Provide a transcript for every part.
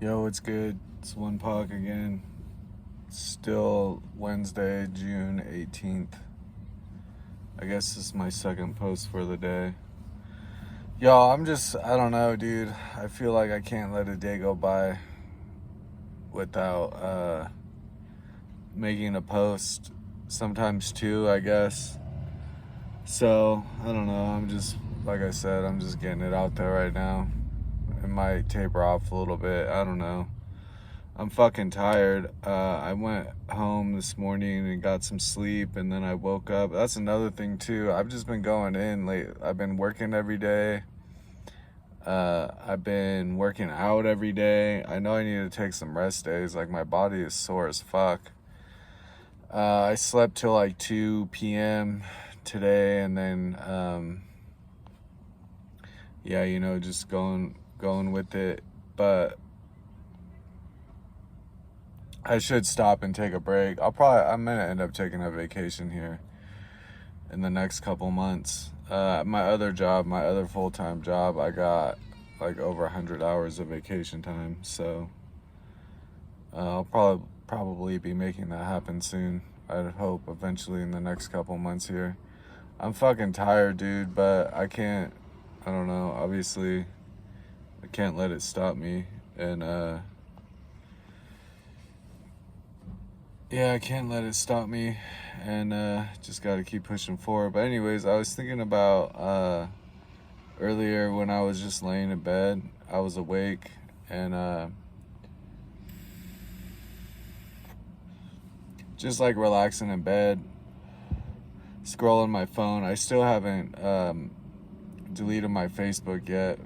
Yo, it's good. It's One Puck again. Still Wednesday, June 18th. I guess this is my second post for the day. Yo, I don't know, dude. I feel like I can't let a day go by without making a post. Sometimes two, I guess. So, I don't know. Like I said, I'm just getting it out there right now. It might taper off a little bit. I don't know. I'm fucking tired. I went home this morning and got some sleep, and then I woke up. That's another thing too. I've just been going in late. I've been working every day. I've been working out every day. I know I need to take some rest days. Like, my body is sore as fuck. I slept till like 2 p.m. today, and then yeah, just going with it. But I should stop and take a break. I'm gonna end up taking a vacation here in the next couple months. My other full-time job, I got like over 100 hours of vacation time. So I'll probably be making that happen soon. I'd hope eventually in the next couple months here. I'm fucking tired, dude, but I don't know, obviously I can't let it stop me. And yeah, I can't let it stop me, and just got to keep pushing forward. But anyways, I was thinking about earlier when I was just laying in bed. I was awake, and just like relaxing in bed, scrolling my phone. I still haven't deleted my Facebook yet,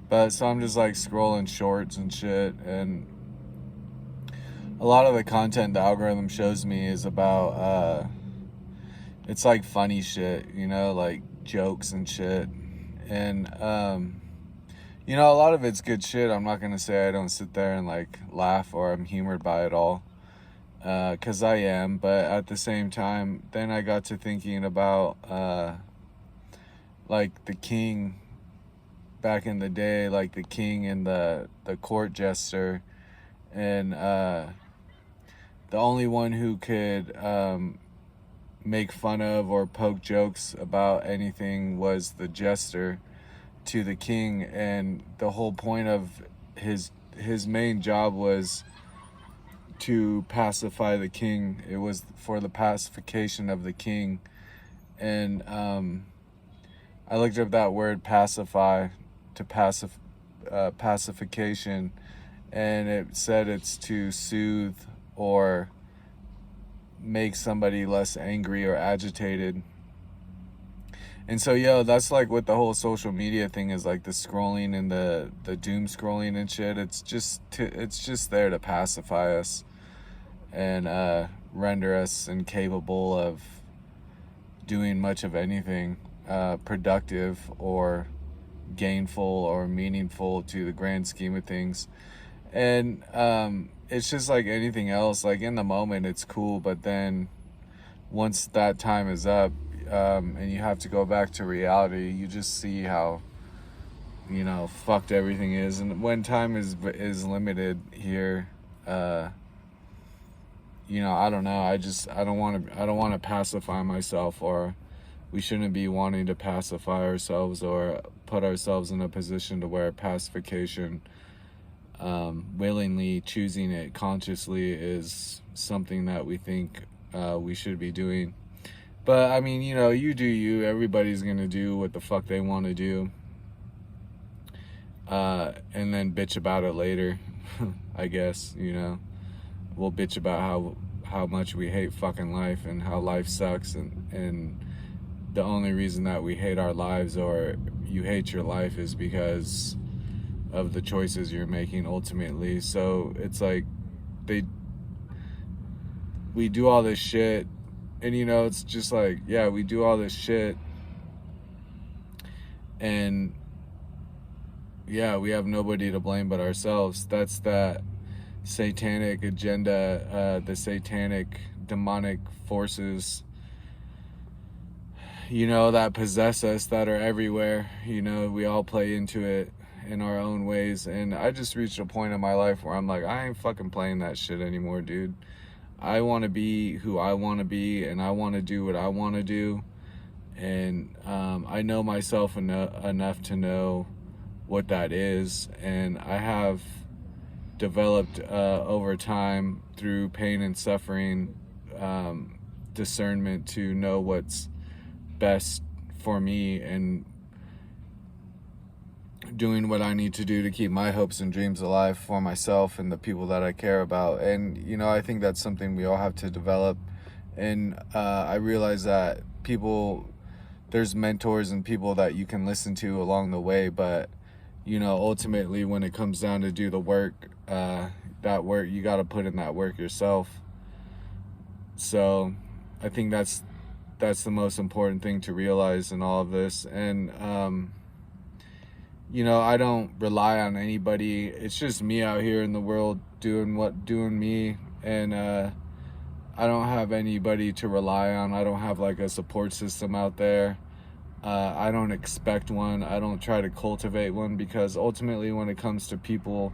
but so I'm just like scrolling shorts and shit, and a lot of the content the algorithm shows me is about it's like funny shit, like jokes and shit. And a lot of it's good shit. I'm not gonna say I don't sit there and like laugh or I'm humored by it all, because I am. But at the same time, then I got to thinking about like the king back in the day, like the king and the court jester, and the only one who could make fun of or poke jokes about anything was the jester to the king. And the whole point of his main job was to pacify the king. It was for the pacification of the king. And I looked up that word pacify to pacification, and it said it's to soothe or make somebody less angry or agitated. And so, that's like what the whole social media thing is, like the scrolling and the doom scrolling and shit. It's just there to pacify us and render us incapable of doing much of anything productive or gainful or meaningful to the grand scheme of things. And it's just like anything else. Like, in the moment it's cool, but then once that time is up, and you have to go back to reality, you just see how fucked everything is. And when time is limited here, I don't know, I don't want to pacify myself, or we shouldn't be wanting to pacify ourselves or put ourselves in a position to where pacification, willingly choosing it consciously, is something that we think we should be doing. But I mean, you do you. Everybody's gonna do what the fuck they want to do, and then bitch about it later. I guess we'll bitch about how much we hate fucking life and how life sucks, and the only reason that we hate our lives, or you hate your life, is because of the choices you're making ultimately. So it's like we do all this shit, and it's just like, yeah, we do all this shit, and yeah, we have nobody to blame but ourselves. That's that satanic agenda, the satanic demonic forces that possess us, that are everywhere. We all play into it, in our own ways. And I just reached a point in my life where I'm like, I ain't fucking playing that shit anymore, dude. I want to be who I want to be, and I want to do what I want to do. And I know myself enough to know what that is. And I have developed over time through pain and suffering, discernment to know what's best for me, and doing what I need to do to keep my hopes and dreams alive for myself and the people that I care about. And, you know, I think that's something we all have to develop. And I realize that there's mentors and people that you can listen to along the way, but, you know, ultimately when it comes down to do the work, that work, you got to put in that work yourself. So I think that's the most important thing to realize in all of this. And, you know, I don't rely on anybody. It's just me out here in the world doing me. And I don't have anybody to rely on. I don't have like a support system out there. I don't expect one. I don't try to cultivate one, because ultimately when it comes to people,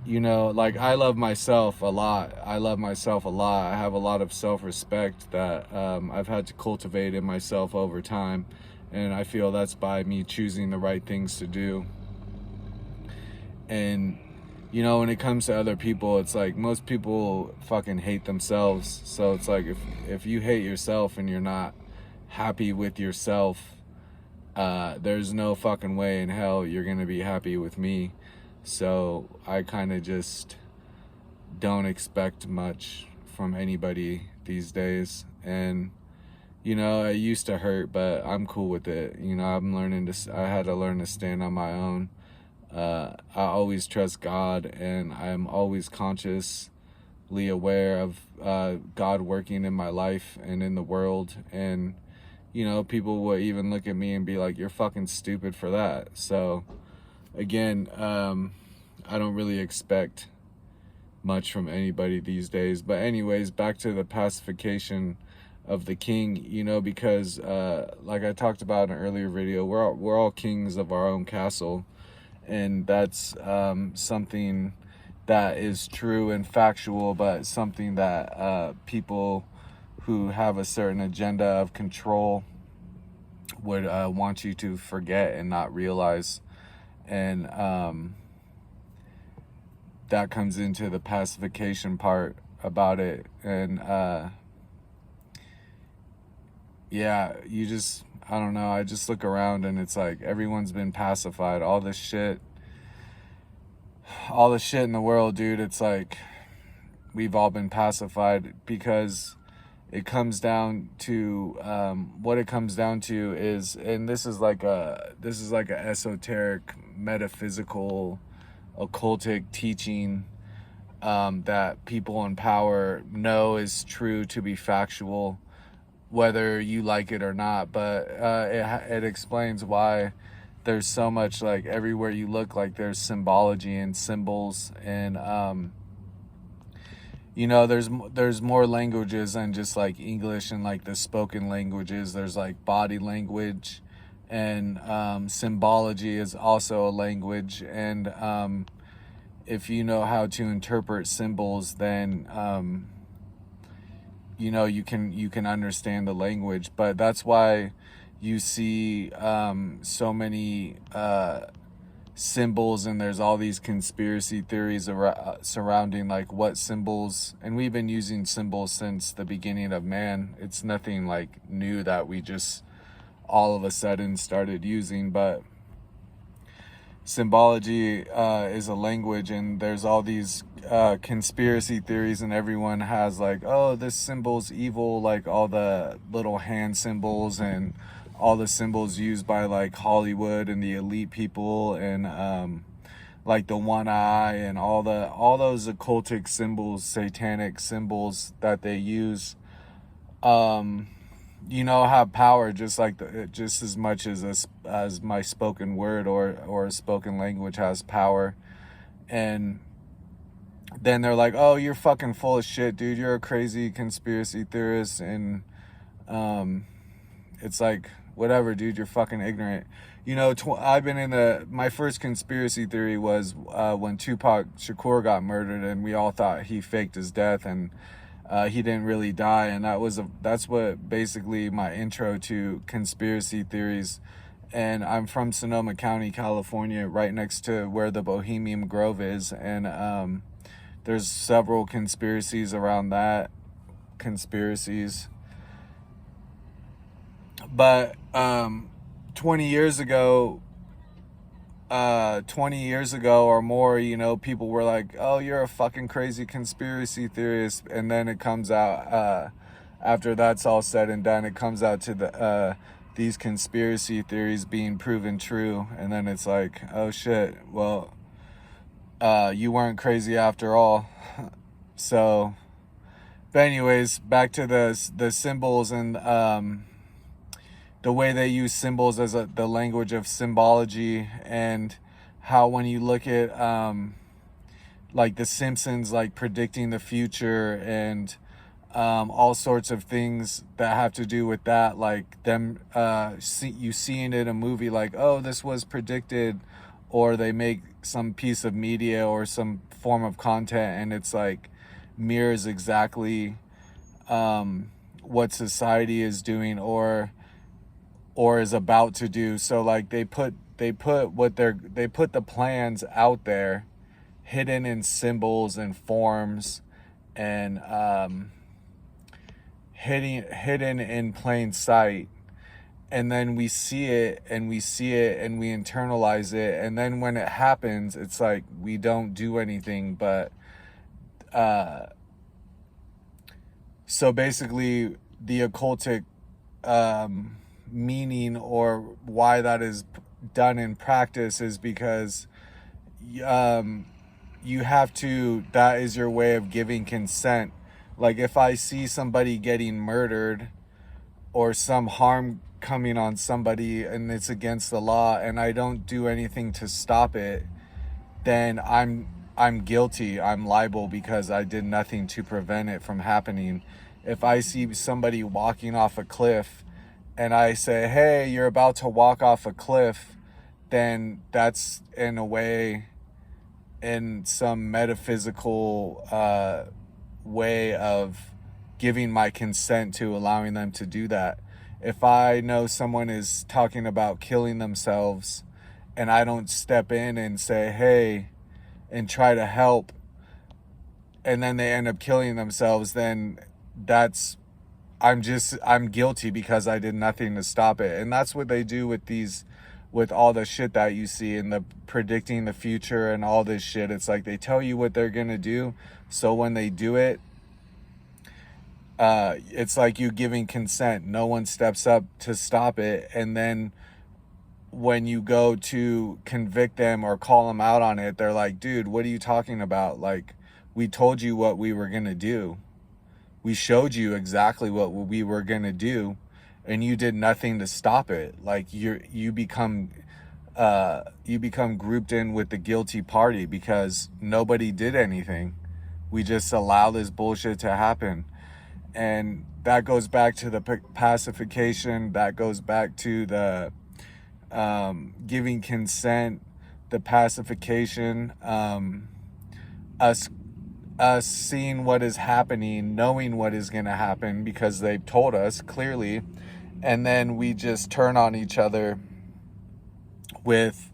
you know, like I love myself a lot. I have a lot of self-respect that I've had to cultivate in myself over time. And I feel that's by me choosing the right things to do. And, you know, when it comes to other people, it's like most people fucking hate themselves. So it's like if you hate yourself and you're not happy with yourself, there's no fucking way in hell you're gonna be happy with me. So I kind of just don't expect much from anybody these days. And, you know, it used to hurt, but I'm cool with it. You know, I had to learn to stand on my own. I always trust God, and I'm always consciously aware of God working in my life and in the world. And, you know, people will even look at me and be like, you're fucking stupid for that. So, again, I don't really expect much from anybody these days. But anyways, back to the pacification of the king, you know, because like I talked about in an earlier video, we're all kings of our own castle. And that's something that is true and factual, but something that people who have a certain agenda of control would want you to forget and not realize. And that comes into the pacification part about it. And yeah, I don't know, I just look around and it's like everyone's been pacified. All the shit in the world, dude, it's like we've all been pacified, because it comes down to what it comes down to is, and this is like a esoteric, metaphysical, occultic teaching that people in power know is true to be factual, whether you like it or not. But it explains why there's so much, like everywhere you look, like there's symbology and symbols. And you know, there's more languages than just like English and like the spoken languages. There's like body language, and symbology is also a language. And if you know how to interpret symbols, then you know, you can understand the language. But that's why you see so many symbols, and there's all these conspiracy theories surrounding like what symbols, and we've been using symbols since the beginning of man. It's nothing like new that we just all of a sudden started using. But symbology is a language, and there's all these conspiracy theories, and everyone has like, oh, this symbol's evil, like all the little hand symbols and all the symbols used by like Hollywood and the elite people, and like the one eye and all those occultic symbols, satanic symbols that they use, you know, have power just as much as my spoken word or a spoken language has power. And then they're like, oh, you're fucking full of shit, dude, you're a crazy conspiracy theorist. And it's like, whatever, dude, you're fucking ignorant. You know, I've been in my first conspiracy theory was when Tupac Shakur got murdered, and we all thought he faked his death, and he didn't really die. And that's what basically my intro to conspiracy theories. And I'm from Sonoma County, California, right next to where the Bohemian Grove is. And there's several conspiracies around that. But 20 years ago or more, you know, people were like, oh, you're a fucking crazy conspiracy theorist. And then it comes out, after that's all said and done, it comes out to these conspiracy theories being proven true. And then it's like, oh shit, well, you weren't crazy after all. So, but anyways, back to the symbols and the way they use symbols as the language of symbology, and how when you look at like The Simpsons, like predicting the future, and all sorts of things that have to do with that, like them you seeing it in a movie like, oh, this was predicted, or they make some piece of media or some form of content and it's like mirrors exactly what society is doing or is about to do. So like they put the plans out there, hidden in symbols and forms, and hidden in plain sight. And then we see it and we internalize it, and then when it happens, it's like we don't do anything. But so basically the occultic meaning, or why that is done in practice, is because you have to, that is your way of giving consent. Like if I see somebody getting murdered or some harm coming on somebody and it's against the law and I don't do anything to stop it, then I'm guilty, I'm liable, because I did nothing to prevent it from happening. If I see somebody walking off a cliff and I say, hey, you're about to walk off a cliff, then that's in a way, in some metaphysical way of giving my consent to allowing them to do that. If I know someone is talking about killing themselves and I don't step in and say, hey, and try to help, and then they end up killing themselves, then I'm guilty because I did nothing to stop it. And that's what they do with all the shit that you see in the predicting the future and all this shit. It's like they tell you what they're gonna do, so when they do it, it's like you giving consent. No one steps up to stop it, and then when you go to convict them or call them out on it, they're like, dude, what are you talking about? Like, we told you what we were gonna do. We showed you exactly what we were gonna do, and you did nothing to stop it. Like you become grouped in with the guilty party because nobody did anything. We just allow this bullshit to happen. And that goes back to the pacification, that goes back to the giving consent, the pacification, us seeing what is happening, knowing what is going to happen because they've told us clearly, and then we just turn on each other with,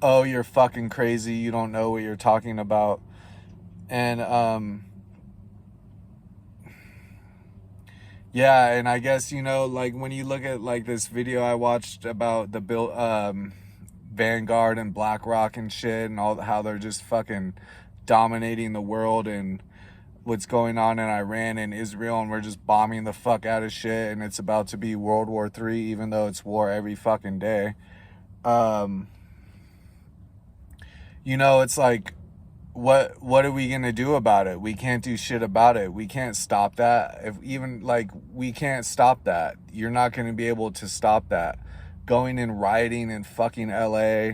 oh, you're fucking crazy, you don't know what you're talking about. And yeah, and I guess, you know, like when you look at like this video I watched about the Vanguard and BlackRock and shit, and all how they're just fucking dominating the world, and what's going on in Iran and Israel, and we're just bombing the fuck out of shit, and it's about to be World War III, even though it's war every fucking day. You know, it's like, what are we gonna do about it? We can't do shit about it. We can't stop that. We can't stop that. You're not gonna be able to stop that. Going and rioting in fucking LA,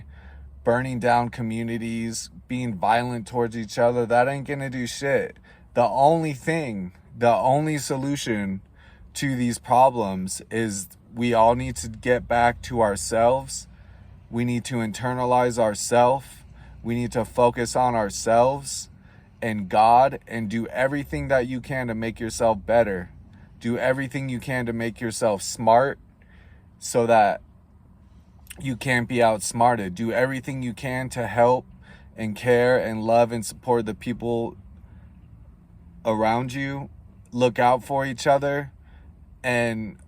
burning down communities, being violent towards each other, that ain't gonna do shit. The only solution to these problems is we all need to get back to ourselves. We need to internalize ourselves. We need to focus on ourselves and God, and do everything that you can to make yourself better. Do everything you can to make yourself smart so that you can't be outsmarted. Do everything you can to help and care and love and support the people around you. Look out for each other. And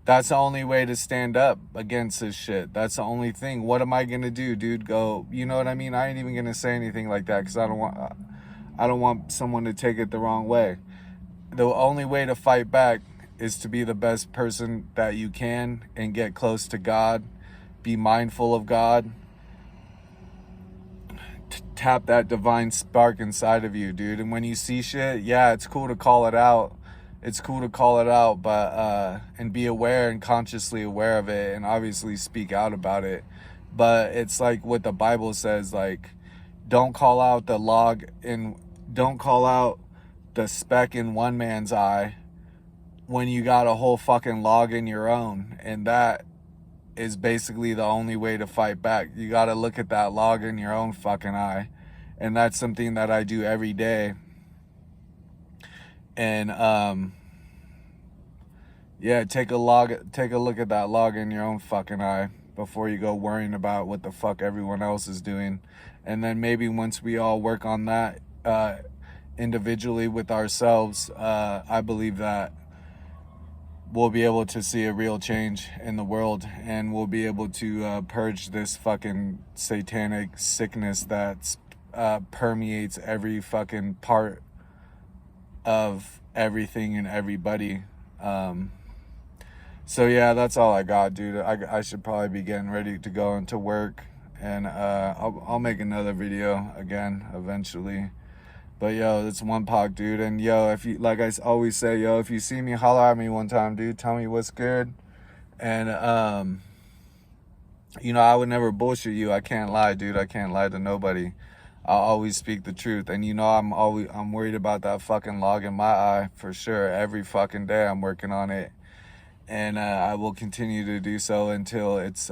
that's the only way to stand up against this shit. That's the only thing. What am I gonna do, dude? Go, you know what I mean? I ain't even gonna say anything like that because I don't want someone to take it the wrong way. The only way to fight back is to be the best person that you can and get close to God. Be mindful of God. Tap that divine spark inside of you, dude. And when you see shit, yeah, it's cool to call it out. It's cool to call it out, but and be aware and consciously aware of it, and obviously speak out about it. But it's like what the Bible says, like, don't call out the speck in one man's eye when you got a whole fucking log in your own. And that is basically the only way to fight back. You got to look at that log in your own fucking eye. And that's something that I do every day. And yeah, take a look at that log in your own fucking eye before you go worrying about what the fuck everyone else is doing. And then maybe once we all work on that individually with ourselves, I believe that we'll be able to see a real change in the world, and we'll be able to purge this fucking satanic sickness that permeates every fucking part of everything and everybody. So yeah, that's all I got, dude. I should probably be getting ready to go into work, and I'll make another video again eventually. But yo, it's one Pac, dude. And yo, if you, like I always say, yo, if you see me, holler at me one time, dude. Tell me what's good. And you know, I would never bullshit you. I can't lie, dude. I can't lie to nobody. I'll always speak the truth. And you know, I'm worried about that fucking log in my eye for sure. Every fucking day I'm working on it. And I will continue to do so until it's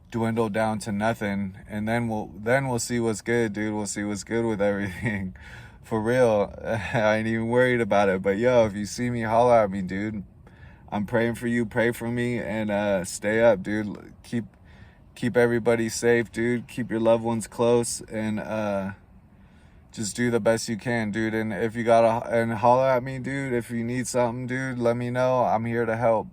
dwindled down to nothing. And then we'll see what's good, dude. We'll see what's good with everything. For real. I ain't even worried about it. But yo, if you see me, holler at me, dude. I'm praying for you. Pray for me. And stay up, dude. Keep everybody safe, dude. Keep your loved ones close, and just do the best you can, dude. And if you gotta, and holler at me, dude. If you need something, dude, let me know. I'm here to help.